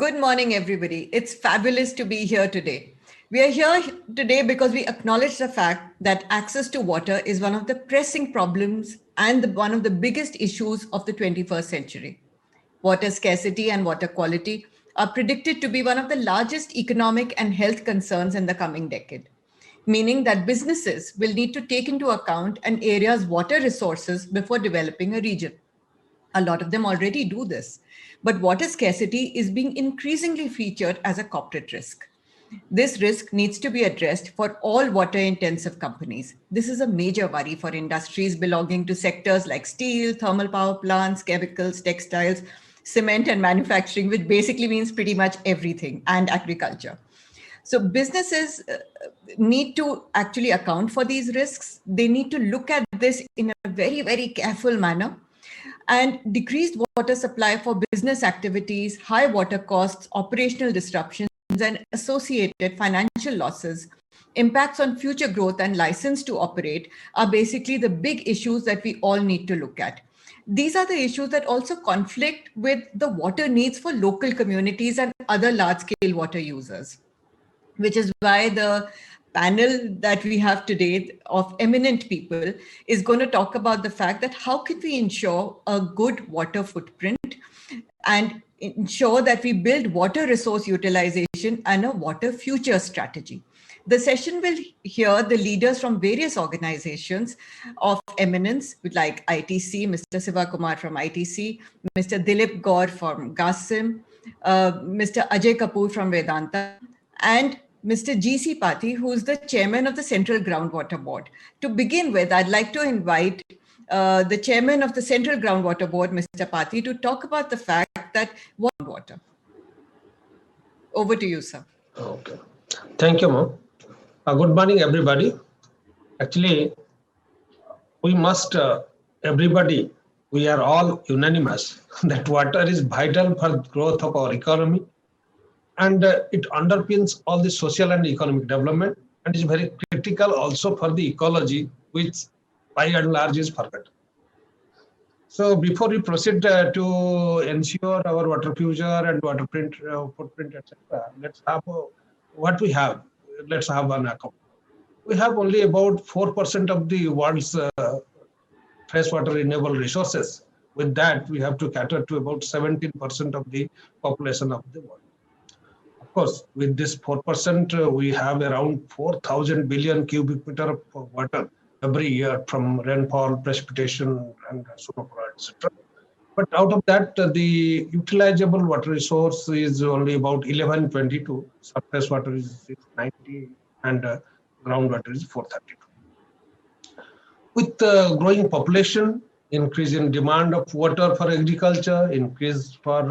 Good morning, everybody. It's fabulous to be here today. We are here today because we acknowledge the fact that access to water is one of the pressing problems and one of the biggest issues of the 21st century. Water scarcity and water quality are predicted to be one of the largest economic and health concerns in the coming decade, meaning that businesses will need to take into account an area's water resources before developing a region. A lot of them already do this, but water scarcity is being increasingly featured as a corporate risk. This risk needs to be addressed for all water intensive companies. This is a major worry for industries belonging to sectors like steel, thermal power plants, chemicals, textiles, cement, and manufacturing, which basically means pretty much everything, and agriculture. So businesses need to actually account for these risks. They need to look at this in a very, very careful manner. And decreased water supply for business activities, high water costs, operational disruptions, and associated financial losses, impacts on future growth and license to operate are basically the big issues that we all need to look at. These are the issues that also conflict with the water needs for local communities and other large scale water users, which is why the panel that we have today of eminent people is going to talk about the fact that how can we ensure a good water footprint and ensure that we build water resource utilization and a water future strategy. The session will hear the leaders from various organizations of eminence, like ITC, Mr. Sivakumar from ITC, Mr. Dilip Gaur from GASIM, Mr. Ajay Kapoor from Vedanta, and Mr. G.C. Pathi, who is the chairman of the Central Groundwater Board. To begin with, I'd like to invite the chairman of the Central Groundwater Board, Mr. Pathi, to talk about the fact that water. Over to you, sir. Okay. Thank you, ma'am. Good morning, everybody. Actually, we must, everybody, we are all unanimous that water is vital for growth of our economy, and it underpins all the social and economic development, and is very critical also for the ecology, which by and large is forgotten. So before we proceed to ensure our water future and water footprint, etc., let's have what we have. Let's have an account. We have only about 4% of the world's freshwater renewable resources. With that, we have to cater to about 17% of the population of the world. Of course, with this 4%, we have around 4,000 billion cubic meter of water every year from rainfall, precipitation, and snowfall, etc. But out of that, the utilizable water resource is only about 1122. Surface water is 690, and groundwater is 432. With growing population, increase in demand of water for agriculture, increase for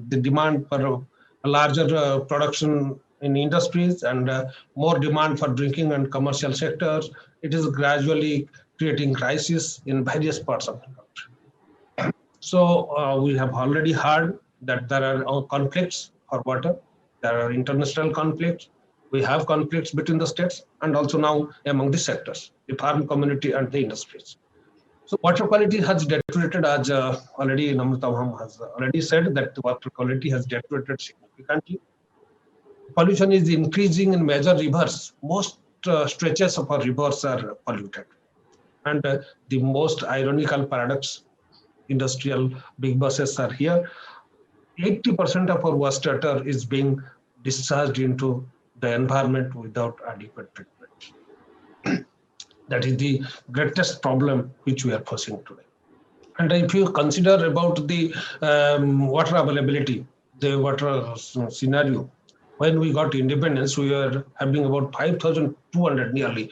the demand for a larger production in industries, and more demand for drinking and commercial sectors, it is gradually creating crisis in various parts of the country. So we have already heard that there are conflicts for water, there are international conflicts, we have conflicts between the states, and also now among the sectors, the farm community and the industries. So water quality has deteriorated, as already Namrata Ma'am has already said, that the water quality has deteriorated significantly. Pollution is increasing in major rivers. Most stretches of our rivers are polluted. And the most ironical paradox, industrial big buses are here. 80% of our wastewater is being discharged into the environment without adequate treatment. That is the greatest problem which we are facing today. And if you consider about the water availability, the water scenario, when we got independence, we were having about 5,200 nearly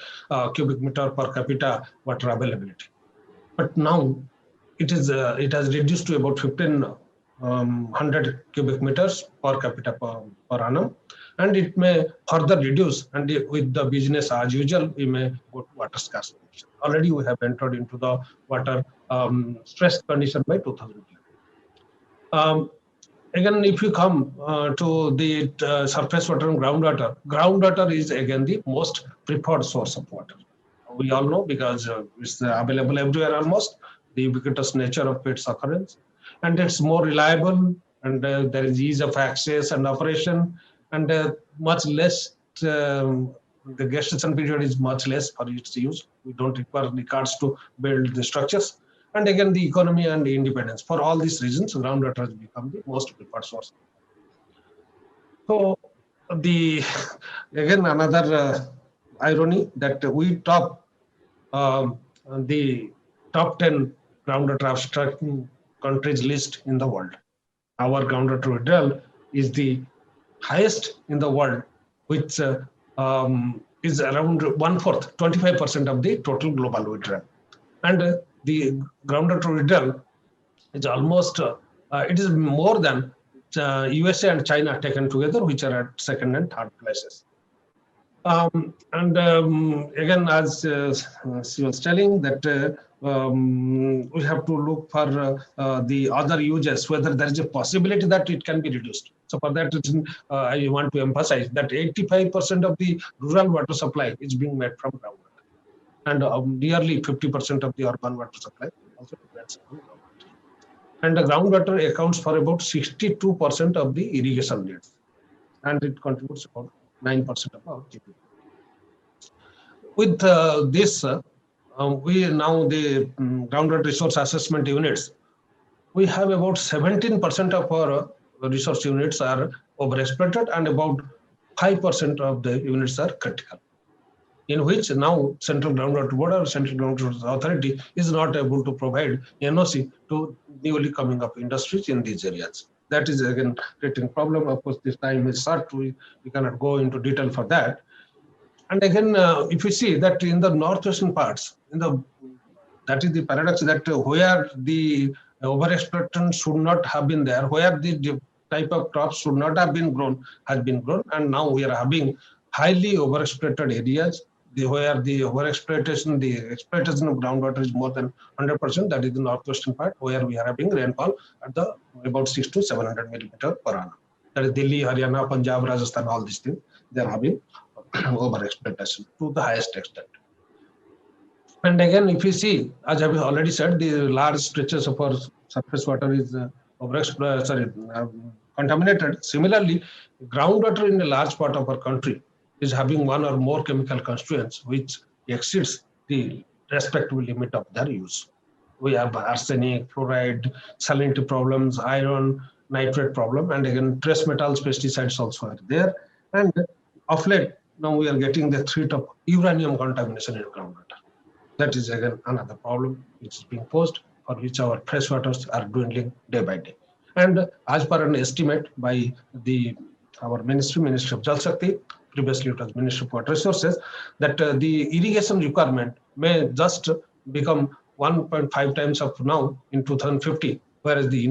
cubic meter per capita water availability. But now it has reduced to about 1,500 cubic meters per capita per annum. And it may further reduce, and with the business as usual, we may go to water scarcity. Already we have entered into the water stressed condition by 2011. Again, if you come to the surface water and groundwater, groundwater is again the most preferred source of water. We all know because it's available everywhere almost, the ubiquitous nature of its occurrence, and it's more reliable and there is ease of access and operation, and much less. The gestation period is much less for its use. We don't require records to build the structures. And again, the economy and the independence. For all these reasons, groundwater has become the most preferred source. So the again another irony that we top the top 10 groundwater abstracting countries list in the world. Our groundwater withdrawal is the highest in the world, which is around 1/4, 25% of the total global withdrawal. And the groundwater withdrawal is almost, it is more than USA and China taken together, which are at second and third places. Again, as she was telling, that we have to look for the other uses, whether there is a possibility that it can be reduced. So for that, I want to emphasize that 85% of the rural water supply is being made from groundwater, and nearly 50% of the urban water supply also depends on groundwater. And the groundwater accounts for about 62% of the irrigation needs, and it contributes about 9% of our GDP. With this, we now the groundwater resource assessment units, we have about 17% of our resource units are overexploited, and about 5% of the units are critical, in which now Central Groundwater Board or Central Groundwater Authority is not able to provide NOC to newly coming up industries in these areas. That is again creating problem. Of course, this time is short. We cannot go into detail for that. And again, if you see that in the northwestern parts, that is the paradox, that where the overexploitation should not have been there, where the type of crops should not have been grown, has been grown, and now we are having highly overexploited areas, where the overexploitation, the exploitation of groundwater is more than 100%. That is the northwestern part, where we are having rainfall at the about 600 to 700 millimeter per annum. That is Delhi, Haryana, Punjab, Rajasthan, all these things, they are having overexploitation to the highest extent. And again, if you see, as I have already said, the large stretches of our surface water is contaminated. Similarly, groundwater in a large part of our country is having one or more chemical constituents which exceeds the respective limit of their use. We have arsenic, fluoride, salinity problems, iron, nitrate problem, and again, trace metals, pesticides also are there. And of late, now we are getting the threat of uranium contamination in groundwater. That is again another problem which is being posed, for which our freshwaters are dwindling day by day. And as per an estimate by our Ministry of Jal Shakti, previously it was Ministry of Water Resources, that the irrigation requirement may just become 1.5 times of now in 2050, whereas the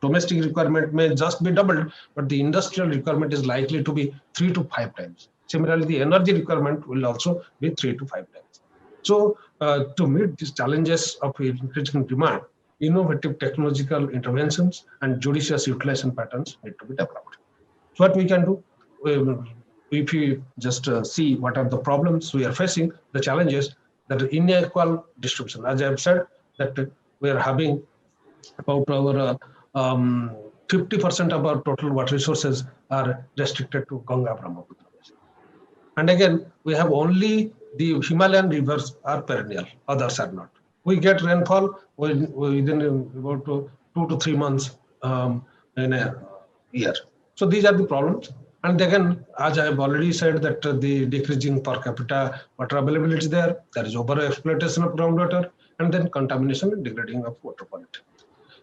domestic requirement may just be doubled, but the industrial requirement is likely to be 3 to 5 times. Similarly, the energy requirement will also be 3 to 5 times. So to meet these challenges of increasing demand, innovative technological interventions and judicious utilization patterns need to be developed. So what we can do, if you just see what are the problems we are facing, the challenges, that unequal distribution. As I have said, that we are having about our 50% of our total water resources are restricted to Ganga Brahmaputra. And again, we have only the Himalayan rivers are perennial, others are not. We get rainfall within about 2 to 3 months in a year. So these are the problems. And again, as I have already said, that the decreasing per capita water availability is there. There is over-exploitation of groundwater, and then contamination and degrading of water quality.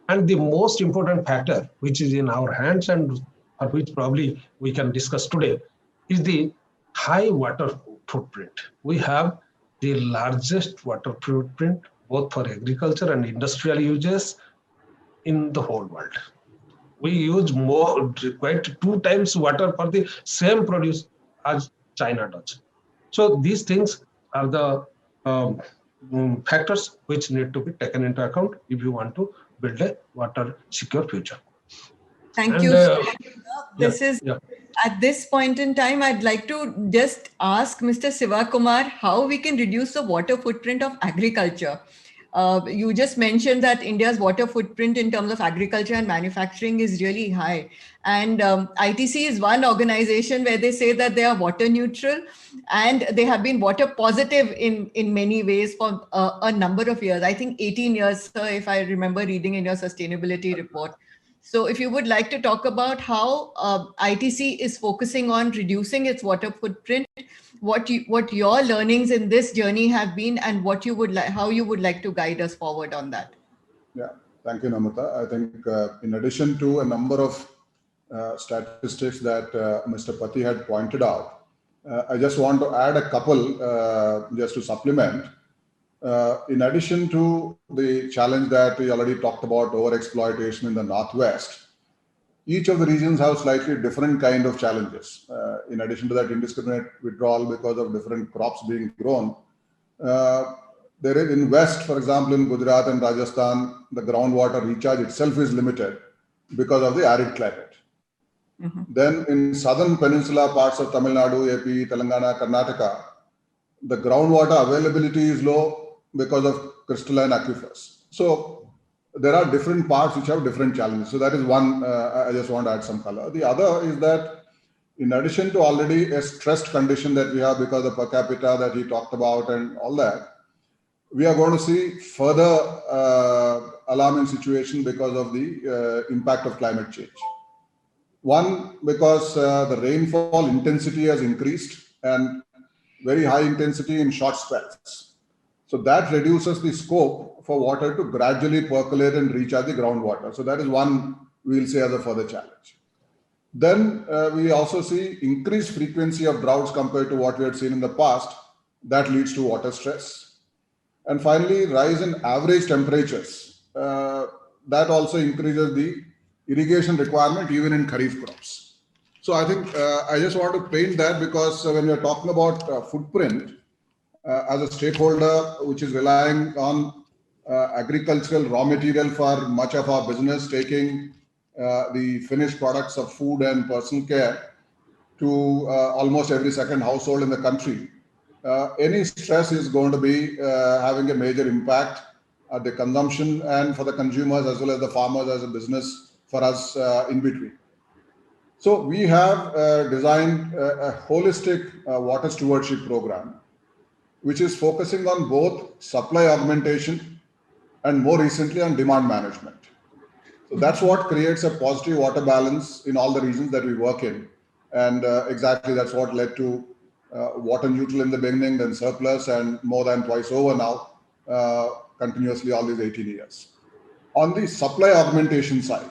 And the most important factor, which is in our hands and for which probably we can discuss today, is the high water footprint. We have the largest water footprint, both for agriculture and industrial uses in the whole world. We use quite 2 times water for the same produce as China does. So these things are the factors which need to be taken into account if you want to build a water secure future. Thank you. At this point in time, I'd like to just ask Mr. Sivakumar how we can reduce the water footprint of agriculture. You just mentioned that India's water footprint in terms of agriculture and manufacturing is really high. And ITC is one organization where they say that they are water neutral and they have been water positive in many ways for a number of years. I think 18 years, sir, if I remember reading in your sustainability report. So if you would like to talk about how ITC is focusing on reducing its water footprint, what your learnings in this journey have been, and what you would like, how you would like to guide us forward on that. Yeah, thank you, Namrata. I think in addition to a number of statistics that Mr. Pati had pointed out, I just want to add a couple just to supplement. In addition to the challenge that we already talked about, overexploitation in the Northwest, each of the regions have slightly different kind of challenges. In addition to that indiscriminate withdrawal because of different crops being grown, there is in West, for example, in Gujarat and Rajasthan, the groundwater recharge itself is limited because of the arid climate. Mm-hmm. Then in southern peninsula parts of Tamil Nadu, AP, Telangana, Karnataka, the groundwater availability is low because of crystalline aquifers. So there are different parts which have different challenges. So that is one, I just want to add some color. The other is that in addition to already a stressed condition that we have because of per capita that he talked about and all that, we are going to see further alarming situation because of the impact of climate change. One, because the rainfall intensity has increased and very high intensity in short spells. So that reduces the scope for water to gradually percolate and recharge the groundwater. So that is one we'll say as a further challenge. Then we also see increased frequency of droughts compared to what we had seen in the past. That leads to water stress. And finally, rise in average temperatures. That also increases the irrigation requirement even in Kharif crops. So I think I just want to paint that because when you're talking about footprint, as a stakeholder which is relying on agricultural raw material for much of our business, taking the finished products of food and personal care to almost every second household in the country, any stress is going to be having a major impact at the consumption and for the consumers as well as the farmers as a business for us in between. So we have designed a holistic water stewardship program, which is focusing on both supply augmentation and more recently on demand management. So that's what creates a positive water balance in all the regions that we work in. And exactly that's what led to water neutral in the beginning, then surplus, and more than twice over now, continuously all these 18 years. On the supply augmentation side,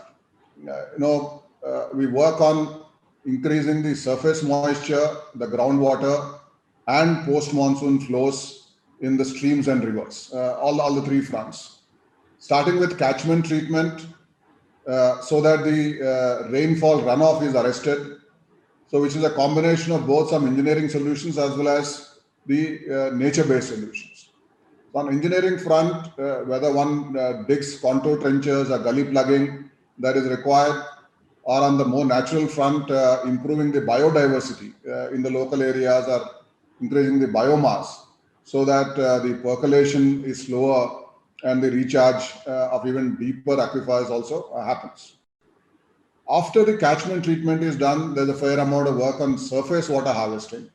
we work on increasing the surface moisture, the groundwater, and post-monsoon flows in the streams and rivers, all the three fronts. Starting with catchment treatment, so that the rainfall runoff is arrested. So which is a combination of both some engineering solutions as well as the nature-based solutions. So on engineering front, whether one digs contour trenches or gully plugging that is required, or on the more natural front, improving the biodiversity in the local areas or increasing the biomass so that the percolation is slower and the recharge of even deeper aquifers also happens. After the catchment treatment is done, there's a fair amount of work on surface water harvesting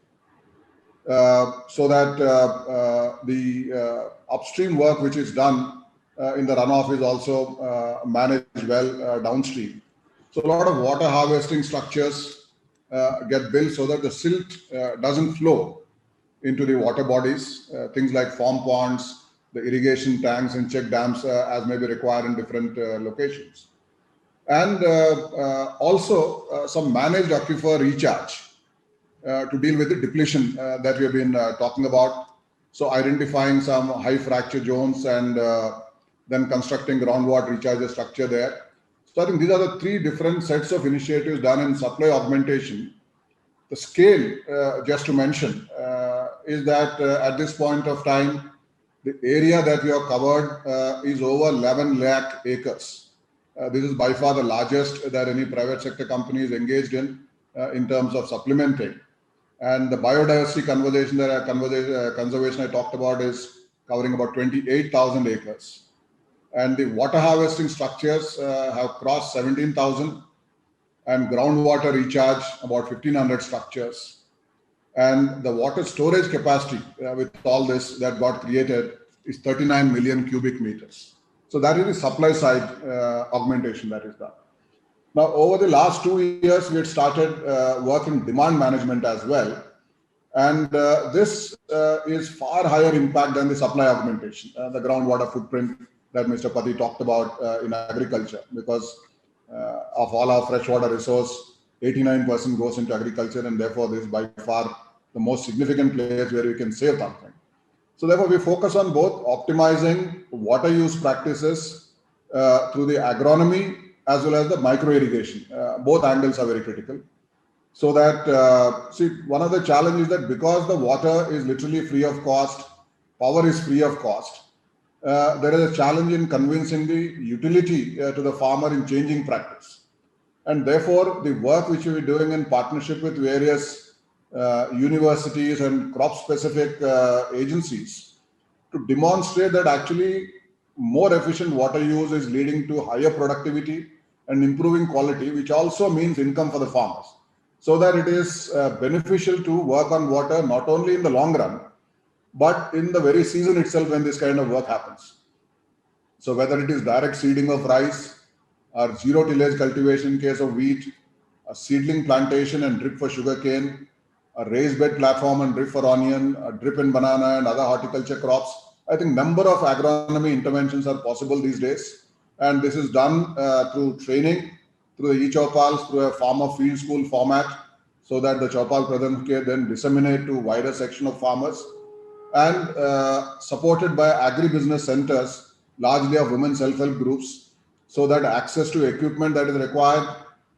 so that the upstream work which is done in the runoff is also managed well downstream. So a lot of water harvesting structures get built so that the silt doesn't flow into the water bodies, things like farm ponds, the irrigation tanks and check dams as may be required in different locations. And also some managed aquifer recharge to deal with the depletion that we have been talking about. So identifying some high fracture zones and then constructing groundwater recharge structure there. So I think these are the three different sets of initiatives done in supply augmentation. The scale, just to mention, is that at this point of time, the area that we have covered is over 11 lakh acres. This is by far the largest that any private sector company is engaged in terms of supplementing. And the biodiversity conservation I talked about is covering about 28,000 acres. And the water harvesting structures have crossed 17,000, and groundwater recharge about 1,500 structures. And the water storage capacity with all this that got created is 39 million cubic meters. So that is the supply side augmentation that is done. Now, over the last 2 years, we had started work in demand management as well. And this is far higher impact than the supply augmentation, the groundwater footprint that Mr. Pati talked about in agriculture, because of all our freshwater resource, 89% goes into agriculture, and therefore this is by far the most significant place where we can save something. So therefore we focus on both optimizing water use practices through the agronomy as well as the micro irrigation. Both angles are very critical. So that, see, one of the challenges is that because the water is literally free of cost, power is free of cost, there is a challenge in convincing the utility to the farmer in changing practice. And therefore, the work which we are doing in partnership with various universities and crop-specific agencies to demonstrate that actually more efficient water use is leading to higher productivity and improving quality, which also means income for the farmers. So that it is beneficial to work on water not only in the long run, but in the very season itself when this kind of work happens. So whether it is direct seeding of rice or zero tillage cultivation in case of wheat, a seedling plantation and drip for sugarcane, a raised bed platform and drip for onion, a drip in banana and other horticulture crops, I think number of agronomy interventions are possible these days. And this is done through training, through the e-Chopals, through a farmer field school format, so that the Chopal Pradhan can then disseminate to wider section of farmers, and supported by agribusiness centers, largely of women self-help groups, so that access to equipment that is required,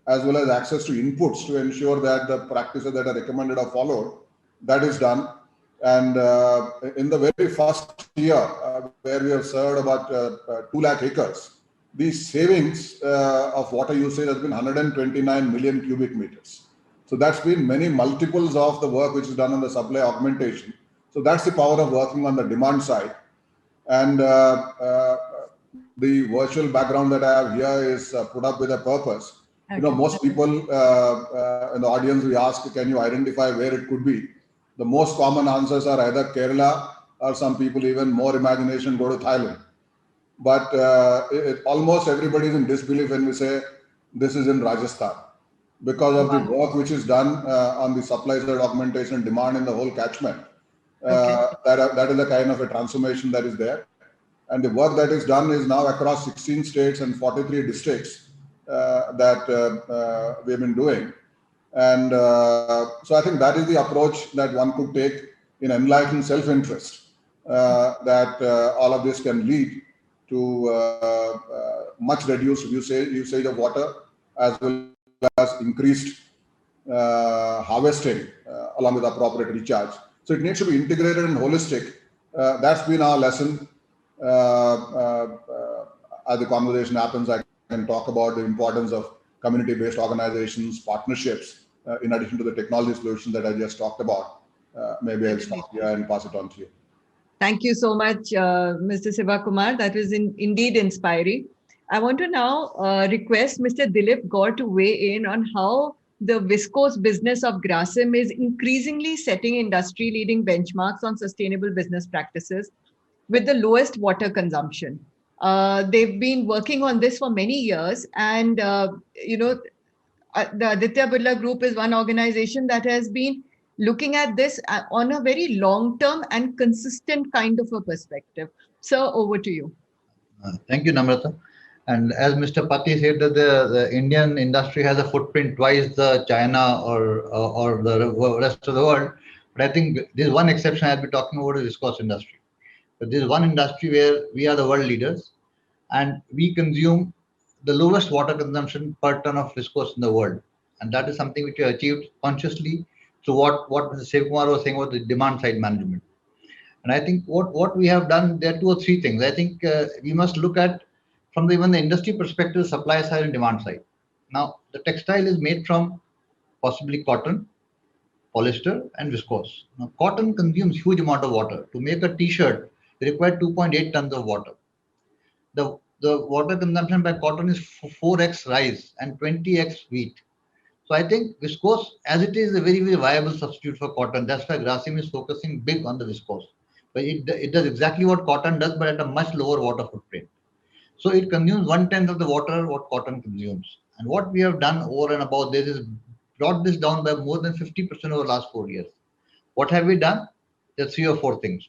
as well as access to inputs to ensure that the practices that are recommended are followed, that is done. And in the very first year, where we have served about 2 lakh acres, the savings of water usage has been 129 million cubic meters. So that's been many multiples of the work which is done on the supply augmentation. So that's the power of working on the demand side. And the virtual background that I have here is put up with a purpose. Okay. You know, most people in the audience, we ask, can you identify where it could be? The most common answers are either Kerala, or some people even more imagination go to Thailand. But almost everybody is in disbelief when we say this is in Rajasthan, because of the work which is done on the supply side augmentation and demand in the whole catchment. That is the kind of a transformation that is there. And the work that is done is now across 16 states and 43 districts that we have been doing. And so I think that is the approach that one could take in enlightened self-interest, that all of this can lead to much reduced usage of water, as well as increased harvesting along with appropriate recharge. So it needs to be integrated and holistic. That's been our lesson. As the conversation happens, I can talk about the importance of community-based organizations, partnerships, in addition to the technology solution that I just talked about. Maybe I'll stop here and pass it on to you. Thank you so much, Mr. Sivakumar. That was indeed inspiring. I want to now request Mr. Dilip Gaur to weigh in on how the viscose business of Grasim is increasingly setting industry-leading benchmarks on sustainable business practices with the lowest water consumption. They've been working on this for many years, and the Aditya Birla Group is one organization that has been looking at this on a very long-term and consistent kind of a perspective. Sir, over to you. Thank you, Namrata. And as Mr. Pati said, that the Indian industry has a footprint twice the China or the rest of the world. But I think there's one exception I'll be talking about is viscose industry. But there's one industry where we are the world leaders, and we consume the lowest water consumption per ton of viscose in the world. And that is something which we achieved consciously through what Mr. Sivakumar was saying about the demand side management. And I think what we have done, there are 2 or 3 things. I think we must look at from even the industry perspective, supply side and demand side. Now, the textile is made from possibly cotton, polyester, and viscose. Now, cotton consumes huge amount of water. To make a t-shirt, we require 2.8 tons of water. The water consumption by cotton is 4x rice and 20x wheat. So I think viscose, as it is a very, very viable substitute for cotton. That's why Grasim is focusing big on the viscose. But it does exactly what cotton does, but at a much lower water footprint. So it consumes 1/10 of the water what cotton consumes. And what we have done over and above this is brought this down by more than 50% over the last 4 years. What have we done? There are 3 or 4 things.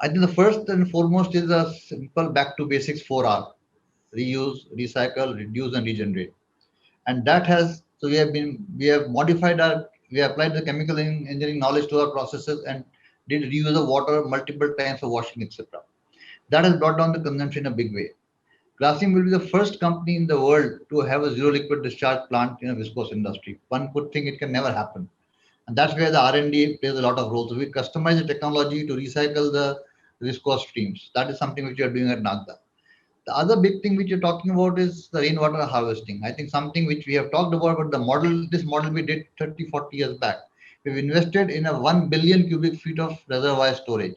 I think the first and foremost is a simple back to basics 4R: reuse, recycle, reduce, and regenerate. And that has, so we have modified we applied the chemical engineering knowledge to our processes and did reuse of water multiple times for washing, etc. That has brought down the consumption in a big way. Grasim will be the first company in the world to have a zero liquid discharge plant in a viscose industry. One could think it can never happen. And that's where the R&D plays a lot of role. So we customize the technology to recycle the viscose streams. That is something which we are doing at Nagda. The other big thing which you're talking about is the rainwater harvesting. I think something which we have talked about, but this model we did 30, 40 years back. We've invested in a 1 billion cubic feet of reservoir storage.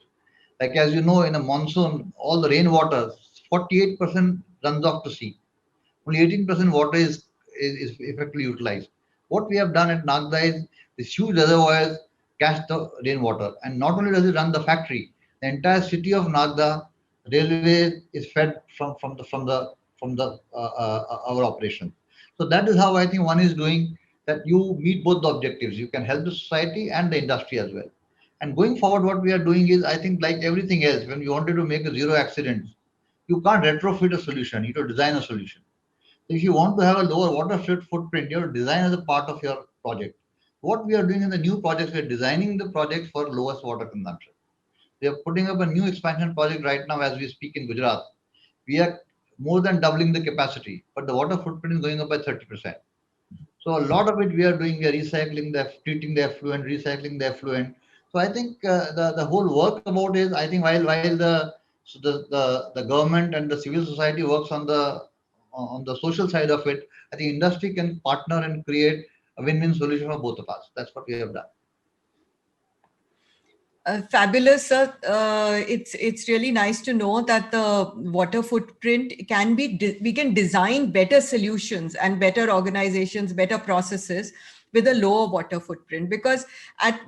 Like, as you know, in a monsoon, all the rainwater, 48% runs off to sea. Only 18% water is effectively utilized. What we have done at Nagda is these huge reservoirs catch the rainwater. And not only does it run the factory, the entire city of Nagda railway is fed from our operation. So that is how I think one is doing that. You meet both the objectives. You can help the society and the industry as well. And going forward, what we are doing is, I think, like everything else, when we wanted to make a zero accidents, you can't retrofit a solution. You need to design a solution. So if you want to have a lower water footprint, you have to design as a part of your project. What we are doing in the new projects, we are designing the projects for lowest water consumption. We are putting up a new expansion project right now as we speak in Gujarat. We are more than doubling the capacity, but the water footprint is going up by 30%. So a lot of it we are doing, we are recycling, treating the effluent, recycling the effluent. So I think the whole work about is, I think while the government and the civil society works on the social side of it, I think industry can partner and create a win-win solution for both of us. That's what we have done. Fabulous, sir. It's really nice to know that the water footprint can be, we can design better solutions and better organizations, better processes with a lower water footprint. Because at,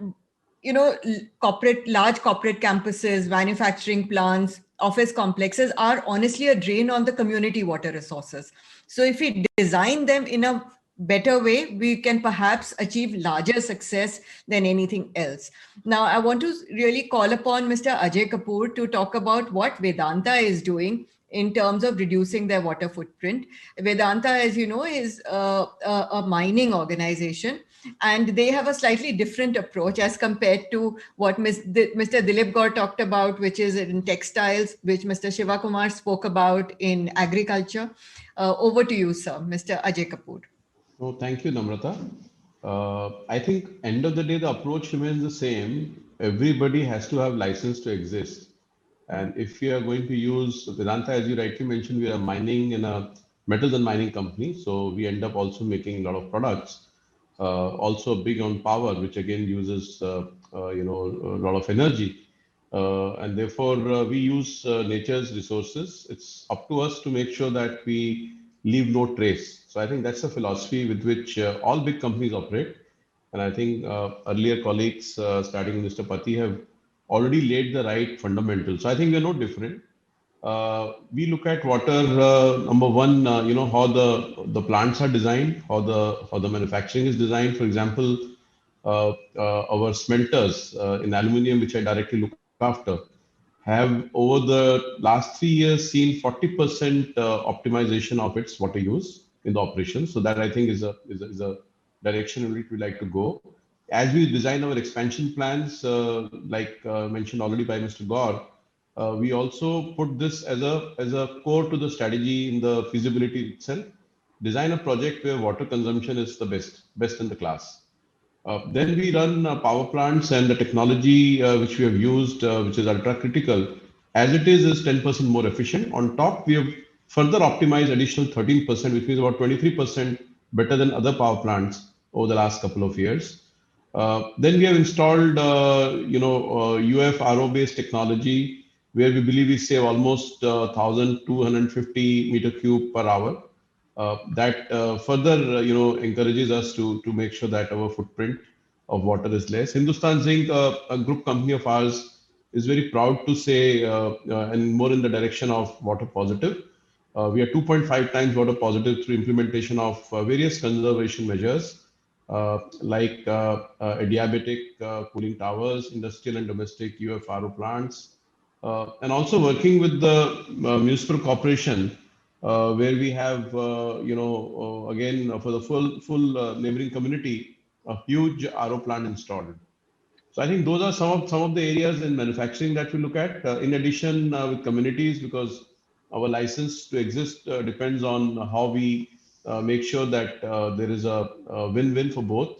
large corporate campuses, manufacturing plants, office complexes are honestly a drain on the community water resources. So if we design them in a better way, we can perhaps achieve larger success than anything else. Now, I want to really call upon Mr. Ajay Kapoor to talk about what Vedanta is doing in terms of reducing their water footprint. Vedanta, as you know, is a mining organization, and they have a slightly different approach as compared to what Mr. Dilip Gaur talked about, which is in textiles, which Mr. Shiva Kumar spoke about in agriculture. Over to you, sir, Mr. Ajay Kapoor. Oh, thank you, Namrata. I think end of the day, the approach remains the same. Everybody has to have license to exist. And if you are going to use Vedanta, as you rightly mentioned, we are mining in a metals and mining company. So we end up also making a lot of products, also big on power, which again uses, a lot of energy. And therefore we use nature's resources. It's up to us to make sure that we leave no trace. So I think that's the philosophy with which all big companies operate. And I think earlier colleagues, starting with Mr. Pati, have already laid the right fundamentals. So I think we're no different. We look at water, number one, how the plants are designed, how the manufacturing is designed. For example, our smelters in aluminium, which I directly look after, have over the last 3 years seen 40% optimization of its water use in the operation. So that I think is a direction in which we like to go. As we design our expansion plans, like mentioned already by Mr. Gaur, we also put this as a core to the strategy in the feasibility itself. Design a project where water consumption is the best in the class. Then we run power plants, and the technology which we have used, which is ultra critical, as it is 10% more efficient. On top, we have further optimized additional 13%, which means about 23% better than other power plants over the last couple of years. Then we have installed, UFRO based technology, where we believe we save almost 1,250 meter cube per hour. That further, encourages us to make sure that our footprint of water is less. Hindustan Zinc, a group company of ours, is very proud to say, and more in the direction of water positive. We are 2.5 times water positive through implementation of various conservation measures, adiabatic cooling towers, industrial and domestic UFRO plants, and also working with the municipal corporation, where we have, again, for the full neighboring community, a huge RO plant installed. So I think those are some of the areas in manufacturing that we look at. In addition, with communities, because our license to exist depends on how we make sure that there is a win-win for both.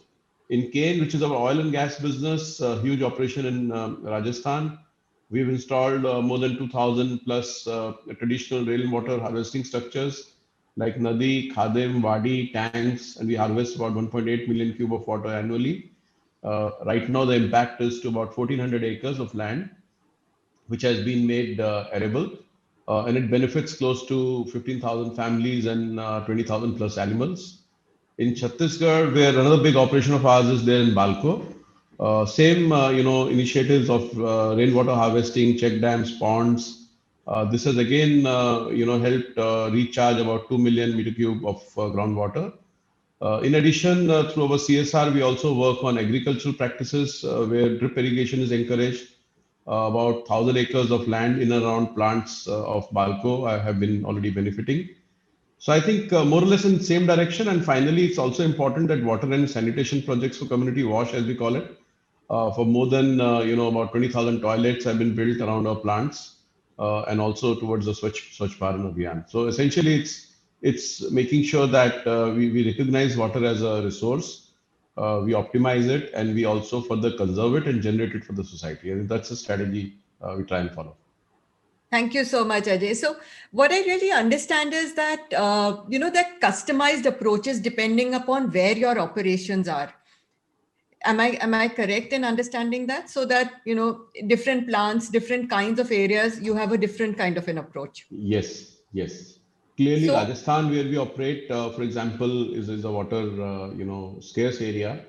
In Kane, which is our oil and gas business, a huge operation in Rajasthan, we've installed more than 2,000 plus traditional rainwater harvesting structures like Nadi, Khadim, Wadi, tanks, and we harvest about 1.8 million cube of water annually. Right now, the impact is to about 1,400 acres of land, which has been made arable, and it benefits close to 15,000 families and 20,000 plus animals. In Chhattisgarh, where another big operation of ours is there in Balco, same initiatives of rainwater harvesting, check dams, ponds. This has again helped recharge about 2 million meter cube of groundwater. In addition, through our CSR, we also work on agricultural practices where drip irrigation is encouraged. About 1,000 acres of land in and around plants of Balco have been already benefiting. So I think more or less in the same direction. And finally, it's also important that water and sanitation projects for community wash, as we call it, for more than about 20,000 toilets have been built around our plants, and also towards the Swachh Bharat Abhiyan. So essentially, it's making sure that we recognize water as a resource, we optimize it, and we also further conserve it and generate it for the society. And that's a strategy we try and follow. Thank you so much, Ajay. So what I really understand is that, that customized approaches depending upon where your operations are. Am I correct in understanding that? So that, different plants, different kinds of areas, you have a different kind of an approach. Yes, yes. Clearly, So, Rajasthan, where we operate, for example, is a water, scarce area.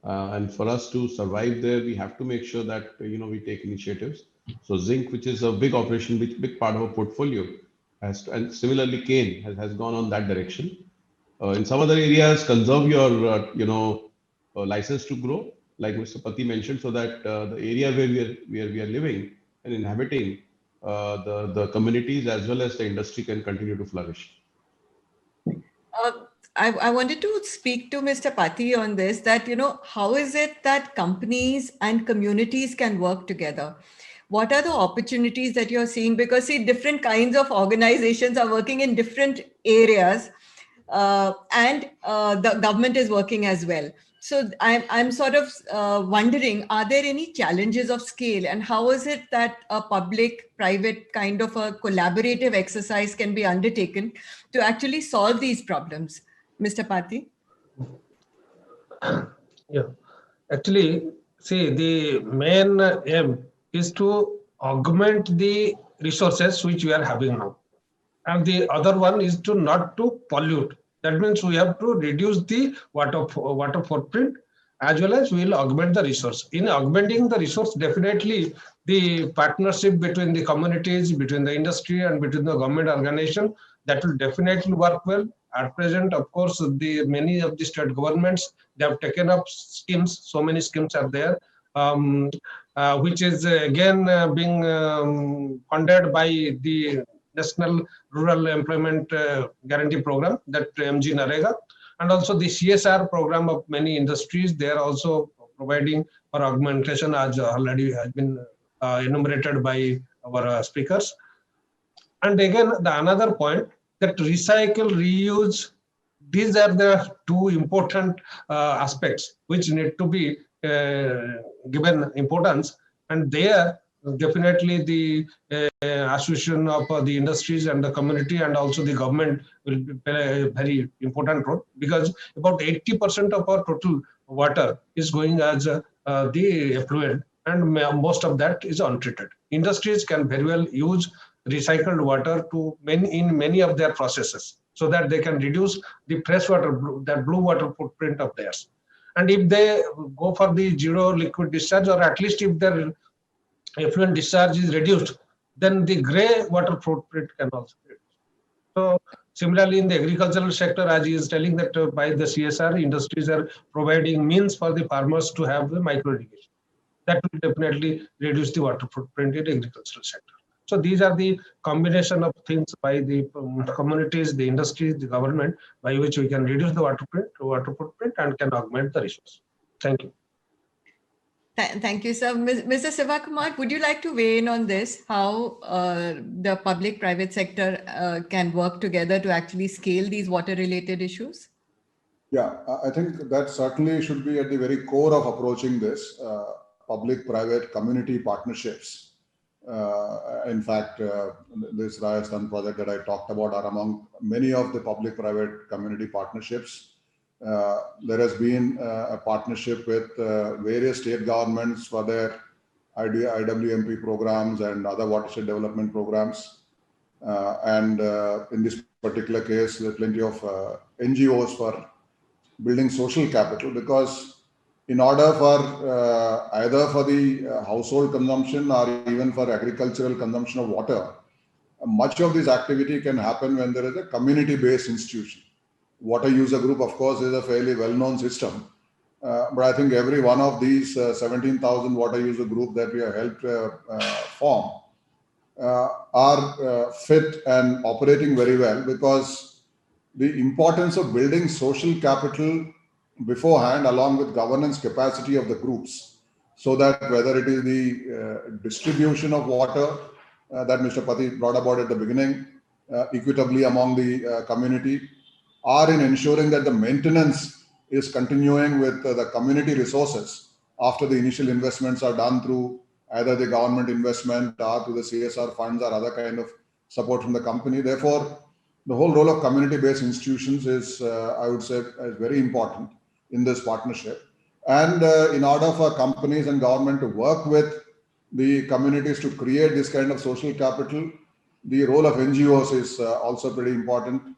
And for us to survive there, we have to make sure that, we take initiatives. So zinc, which is a big operation, big part of our portfolio, and similarly, Kane has gone on that direction. In some other areas, conserve your, license to grow, like Mr. Pati mentioned, so that the area where we are living and inhabiting, the communities as well as the industry can continue to flourish. I wanted to speak to Mr. Pati on this, that, how is it that companies and communities can work together? What are the opportunities that you're seeing? Because see, different kinds of organizations are working in different areas, and the government is working as well. So I'm sort of wondering, are there any challenges of scale, and how is it that a public-private kind of a collaborative exercise can be undertaken to actually solve these problems? Mr. Pati? Yeah, actually, see, the main aim is to augment the resources which we are having now. And the other one is to not to pollute. That means we have to reduce the water footprint, as well as we will augment the resource. In augmenting the resource, definitely the partnership between the communities, between the industry, and between the government organization, that will definitely work well. At present, of course, many of the state governments, they have taken up schemes. So many schemes are there, which is again being funded by the National Rural Employment Guarantee Program, that MG Narega, and also the CSR program of many industries. They are also providing for augmentation, as already has been enumerated by our speakers. And again, another point, that recycle, reuse, these are the two important aspects which need to be given importance. And there, definitely the association of the industries and the community and also the government will play a very important role, because about 80% of our total water is going as the effluent, and most of that is untreated. Industries can very well use recycled water in many of their processes, so that they can reduce the freshwater, that blue water footprint of theirs. And if they go for the zero liquid discharge, or at least if their effluent discharge is reduced, then the gray water footprint can also be reduced. So similarly, in the agricultural sector, as he is telling that by the CSR, industries are providing means for the farmers to have the micro irrigation. That will definitely reduce the water footprint in the agricultural sector. So these are the combination of things by the communities, the industries, the government, by which we can reduce the water footprint and can augment the resource. Thank you. Thank you, sir. Mr. Sivakumar, would you like to weigh in on this? How the public-private sector can work together to actually scale these water-related issues? Yeah, I think that certainly should be at the very core of approaching this public-private community partnerships. In fact, this Rajasthan project that I talked about are among many of the public-private community partnerships. There has been a partnership with various state governments for their IWMP programs and other watershed development programs. And in this particular case, there are plenty of NGOs for building social capital, because in order for either for the household consumption or even for agricultural consumption of water, much of this activity can happen when there is a community-based institution. Water user group, of course, is a fairly well-known system, but I think every one of these 17,000 water user group that we have helped form are fit and operating very well, because the importance of building social capital beforehand, along with governance capacity of the groups, so that whether it is the distribution of water that Mr. Pati brought about at the beginning, equitably among the community, or in ensuring that the maintenance is continuing with the community resources after the initial investments are done through either the government investment or through the CSR funds or other kind of support from the company. Therefore, the whole role of community-based institutions is, I would say, is very important in this partnership. And in order for companies and government to work with the communities to create this kind of social capital, the role of NGOs is also pretty important.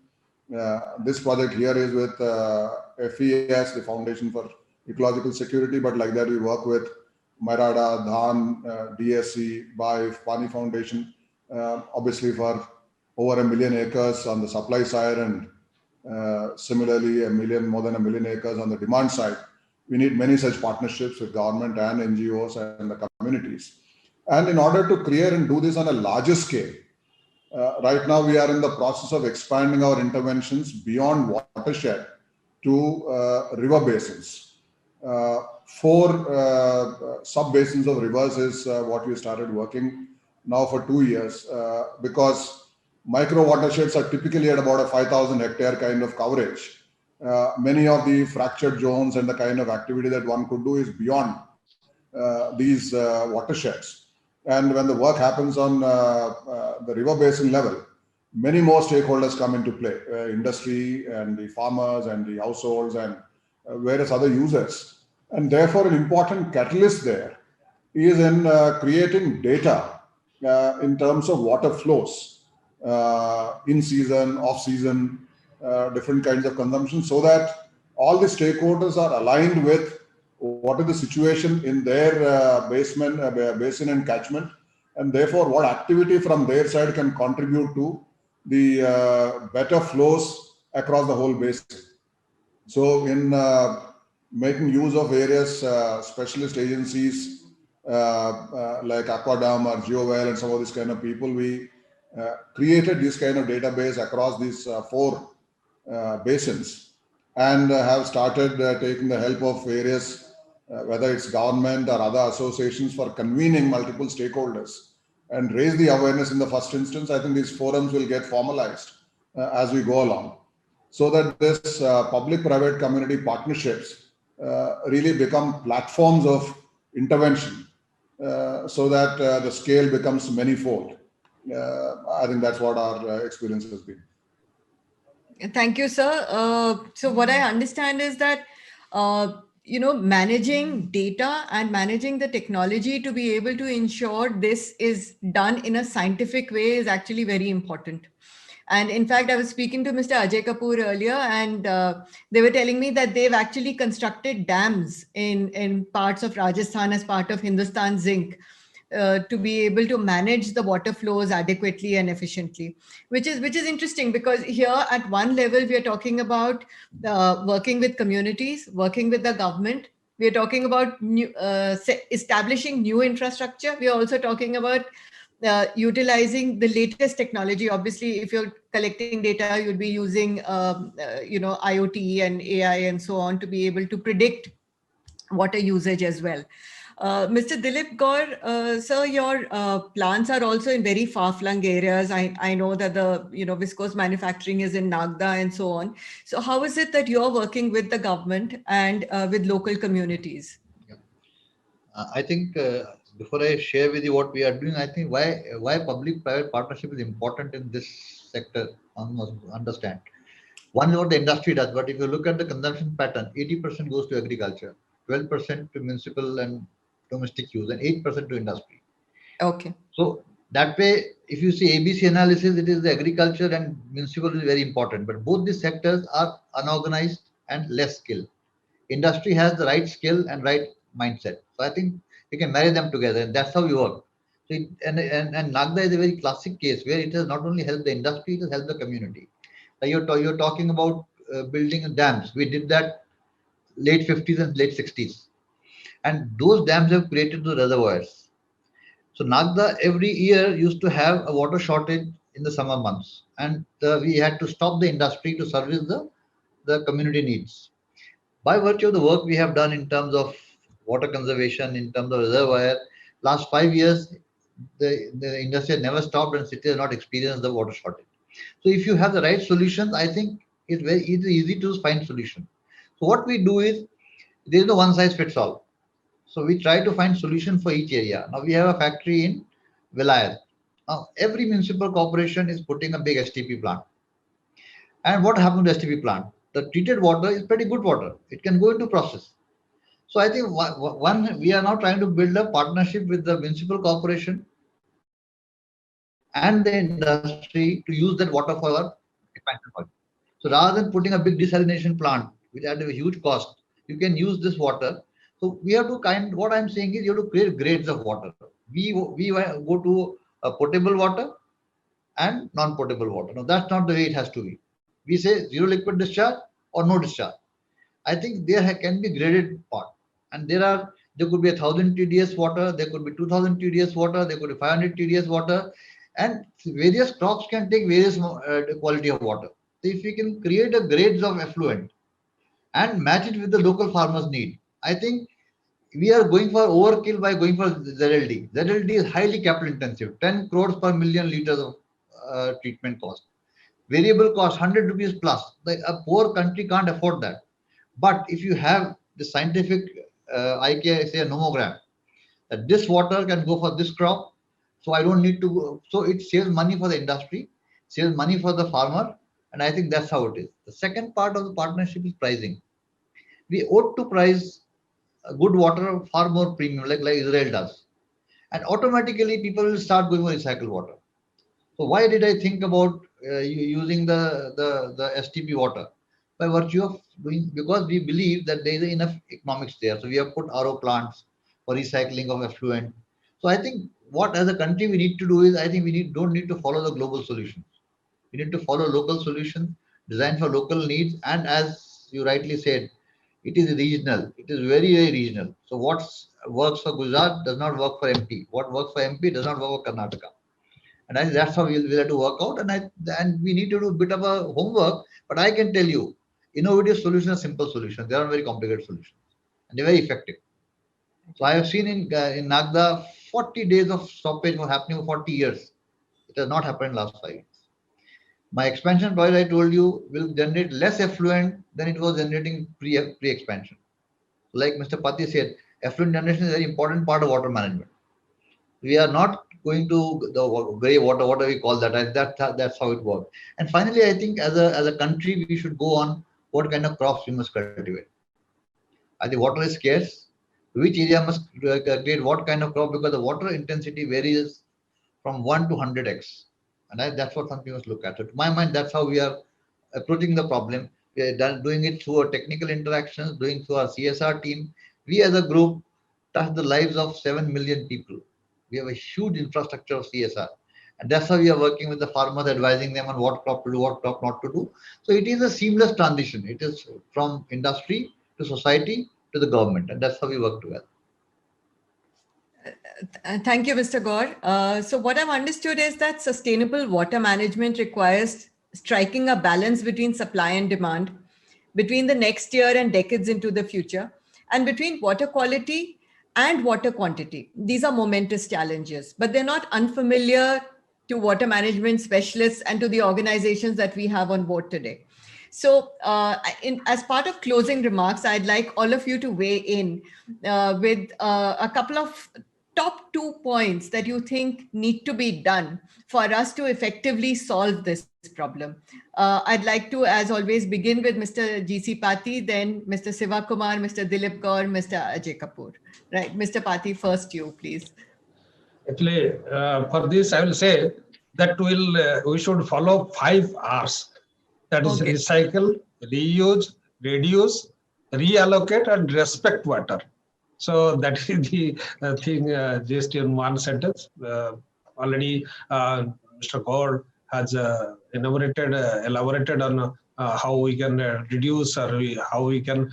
This project here is with FES, the Foundation for Ecological Security, but like that we work with Mairada, Dhan, DSC, BIFE, Pani Foundation, obviously for over 1 million acres on the supply side, and similarly more than 1 million acres on the demand side. We need many such partnerships with government and NGOs and the communities. And in order to create and do this on a larger scale, right now we are in the process of expanding our interventions beyond watershed to river basins. 4 sub-basins of rivers is what we started working now for 2 years, because micro watersheds are typically at about a 5,000 hectare kind of coverage. Many of the fractured zones and the kind of activity that one could do is beyond these watersheds. And when the work happens on the river basin level, many more stakeholders come into play, industry and the farmers and the households and various other users. And therefore, an important catalyst there is in creating data in terms of water flows, in season, off season, different kinds of consumption, so that all the stakeholders are aligned with what is the situation in their basin and catchment, and therefore what activity from their side can contribute to the better flows across the whole basin. So in making use of various specialist agencies like Aquadam or GeoWell and some of these kind of people, we created this kind of database across these 4 basins, and have started taking the help of various whether it's government or other associations for convening multiple stakeholders and raise the awareness in the first instance. I think these forums will get formalized as we go along, so that this public-private community partnerships really become platforms of intervention, so that the scale becomes manifold. I think that's what our experience has been. Thank you, sir. So what I understand is that managing data and managing the technology to be able to ensure this is done in a scientific way is actually very important. And in fact, I was speaking to Mr. Ajay Kapoor earlier, and they were telling me that they've actually constructed dams in parts of Rajasthan as part of Hindustan Zinc to be able to manage the water flows adequately and efficiently, which is interesting, because here at one level we are talking about working with communities, working with the government. We are talking about establishing new infrastructure. We are also talking about utilizing the latest technology. Obviously, if you're collecting data, you'll be using IoT and AI and so on to be able to predict water usage as well. Mr. Dilip Gaur, sir, your plants are also in very far-flung areas. I know that the viscose manufacturing is in Nagda and so on. So how is it that you're working with the government and with local communities? I think before I share with you what we are doing, I think why public-private partnership is important in this sector. Almost understand. One is what the industry does, but if you look at the consumption pattern, 80% goes to agriculture, 12% to municipal and domestic use, and 8% to industry. Okay. So that way, if you see ABC analysis, it is the agriculture and municipal is very important, but both these sectors are unorganized and less skilled. Industry has the right skill and right mindset. So I think we can marry them together, and that's how we work. So and Nagda is a very classic case where it has not only helped the industry, it has helped the community. Like you're talking about building dams. We did that late 50s and late 60s. And those dams have created the reservoirs. So Nagda every year used to have a water shortage in the summer months. And we had to stop the industry to service the community needs. By virtue of the work we have done in terms of water conservation, in terms of reservoir, last 5 years, the industry has never stopped and city has not experienced the water shortage. So if you have the right solutions, I think it's very easy to find solution. So what we do is, there is no one size fits all. So we try to find solution for each area. Now we have a factory in Vilayat. Now every municipal corporation is putting a big STP plant. And what happened to STP plant? The treated water is pretty good water. It can go into process. So I think one, we are now trying to build a partnership with the municipal corporation and the industry to use that water for our expansion project. So rather than putting a big desalination plant, which had a huge cost, you can use this water. So we have to what I'm saying is you have to create grades of water. We go to a potable water and non-potable water. No, that's not the way it has to be. We say zero liquid discharge or no discharge. I think there can be graded part, and there could be 1,000 TDS water, there could be 2,000 TDS water, there could be 500 TDS water, and various crops can take various quality of water. So if we can create a grades of effluent and match it with the local farmers' need, I think we are going for overkill by going for ZLD. ZLD is highly capital intensive, 10 crores per million liters of treatment cost. Variable cost 100 rupees plus. A poor country can't afford that. But if you have the scientific say a nomogram, that this water can go for this crop, so I don't need to go. So it saves money for the industry, saves money for the farmer, and I think that's how it is. The second part of the partnership is pricing. We ought to price good water far more premium, like Israel does, and automatically people will start going for recycled water. So why did I think about using the STP water? By virtue of doing, because we believe that there is enough economics there. So we have put RO plants for recycling of effluent. So I think what as a country we need to do is, I think we don't need to follow the global solutions. We need to follow local solutions, designed for local needs. And as you rightly said, it is regional. It is very, very regional. So what works for Gujarat does not work for MP. What works for MP does not work for Karnataka. And I think that's how we'll have to work out. And we need to do a bit of a homework. But I can tell you, innovative solutions are simple solutions. They are very complicated solutions. And they're very effective. So I have seen in Nagda, 40 days of stoppage was happening for 40 years. It has not happened in the last 5 years. My expansion project, I told you, will generate less effluent than it was generating pre-expansion. Like Mr. Pati said, effluent generation is a very important part of water management. We are not going to the grey water, whatever we call that. That's how it works. And finally, I think as a country, we should go on what kind of crops we must cultivate. The water is scarce. Which area must create what kind of crop, because the water intensity varies from 1 to 100x. And that's what something must look at. So to my mind, that's how we are approaching the problem. We are doing it through our technical interactions, doing through our CSR team. We as a group touch the lives of 7 million people. We have a huge infrastructure of CSR. And that's how we are working with the farmers, advising them on what crop to do, what crop not to do. So it is a seamless transition. It is from industry to society to the government. And that's how we work together. Thank you, Mr. Gaur. So what I've understood is that sustainable water management requires striking a balance between supply and demand, between the next year and decades into the future, and between water quality and water quantity. These are momentous challenges, but they're not unfamiliar to water management specialists and to the organizations that we have on board today. So as part of closing remarks, I'd like all of you to weigh in with a couple of top 2 points that you think need to be done for us to effectively solve this problem. I'd like to, as always, begin with Mr. G.C. Pati, then Mr. Siva Kumar, Mr. Dilip Gaur, Mr. Ajay Kapoor. Right, Mr. Pati, first you, please. Actually, for this, I will say that we should follow 5 R's. That is Okay. recycle, reuse, reduce, reallocate, and respect water. So that is the thing just in one sentence. Already Mr. Gaur has elaborated on how we can reduce, or how we can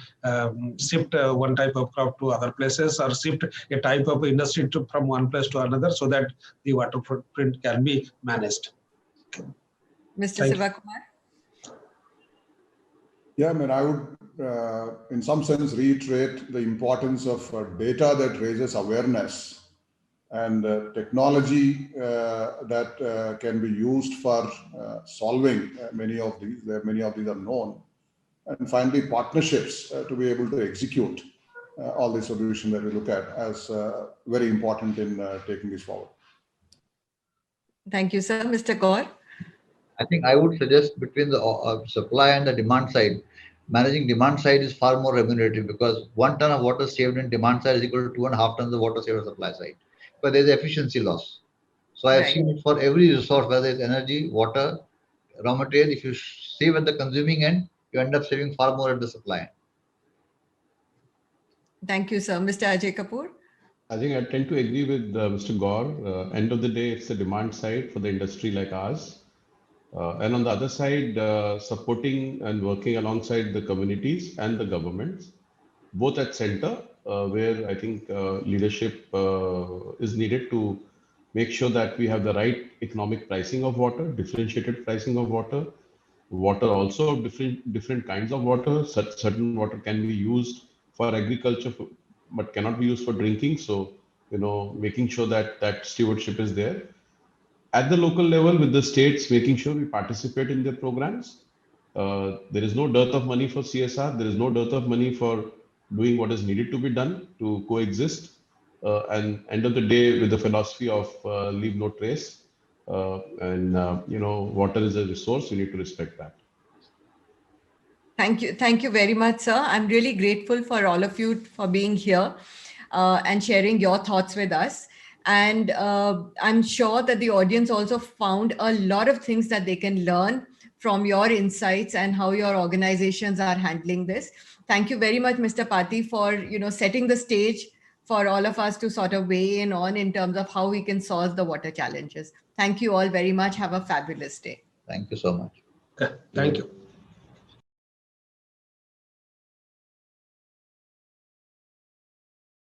shift one type of crop to other places, or shift a type of industry from one place to another, so that the water footprint can be managed. Mr. Thank Siva Kumar. Yeah, I mean, I would, in some sense, reiterate the importance of data that raises awareness and technology that can be used for solving many of these. Many of these are known. And finally, partnerships to be able to execute all the solutions that we look at as very important in taking this forward. Thank you, sir. Mr. Gaur. I think I would suggest between the supply and the demand side, managing demand side is far more remunerative, because 1 ton of water saved in demand side is equal to 2.5 tons of water saved on supply side. But there's efficiency loss. So I've Right. seen it for every resource, whether it's energy, water, raw material. If you save at the consuming end, you end up saving far more at the supply end. Thank you, sir. Mr. Ajay Kapoor. I think I tend to agree with Mr. Gaur. End of the day, it's the demand side for the industry like ours. And on the other side, supporting and working alongside the communities and the governments, both at center, where I think leadership is needed to make sure that we have the right economic pricing of water, differentiated pricing of water, water also different kinds of water. Certain water can be used for agriculture, but cannot be used for drinking. So, making sure that that stewardship is there. At the local level with the states, making sure we participate in their programs. There is no dearth of money for CSR. There is no dearth of money for doing what is needed to be done to coexist. And end of the day, with the philosophy of leave no trace. Water is a resource. We need to respect that. Thank you. Thank you very much, sir. I'm really grateful for all of you for being here and sharing your thoughts with us. And I'm sure that the audience also found a lot of things that they can learn from your insights and how your organizations are handling this. Thank you very much, Mr. Pati, for setting the stage for all of us to sort of weigh in on in terms of how we can solve the water challenges. Thank you all very much. Have a fabulous day. Thank you so much. Thank you.